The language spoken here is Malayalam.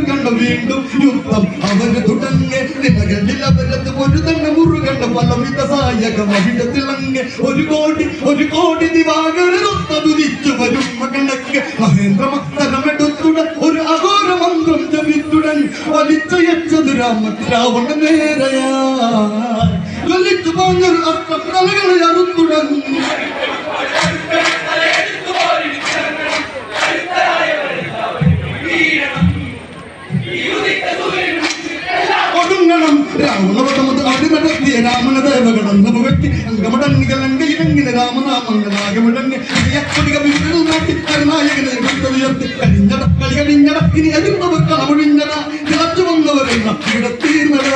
കണ്ട വീണ്ടും യുദ്ധം അവര് തുടങ്ങി നിലകളിൽ അവരത് ഒരു തന്നെ മുറുകണ്ട പലവിധ സായകം അവിടെ തിളങ്ങി ഒരു കോടി ദിവാകരൊത്തുതിച്ചു വരും കണക്ക് മഹേന്ദ്ര മക്തരമെടുത്തുട ഒരു അഘോര മന്ത്രം ജപിത്തുടൻ വലിച്ചയച്ചത് രാവണ നേരയാ വലിച്ചു പോഞ്ഞൊരു അസ്ത്രങ്ങളെ അറുത്തുടൻ രാമനദേവകടന്ന് പുകറ്റി അങ്കമടങ്ങികൾ അങ്കയിലങ്ങിന് രാമനാമങ്ങളാകമിടങ്ങി നോക്കി കരുനായകനെ ഉയർത്തി കഴിഞ്ഞട കളി കഴിഞ്ഞട ഇനി എതിർന്നവർ കളമൊഴിഞ്ഞട തിളച്ചു വന്നവരെല്ലാം തീർന്നട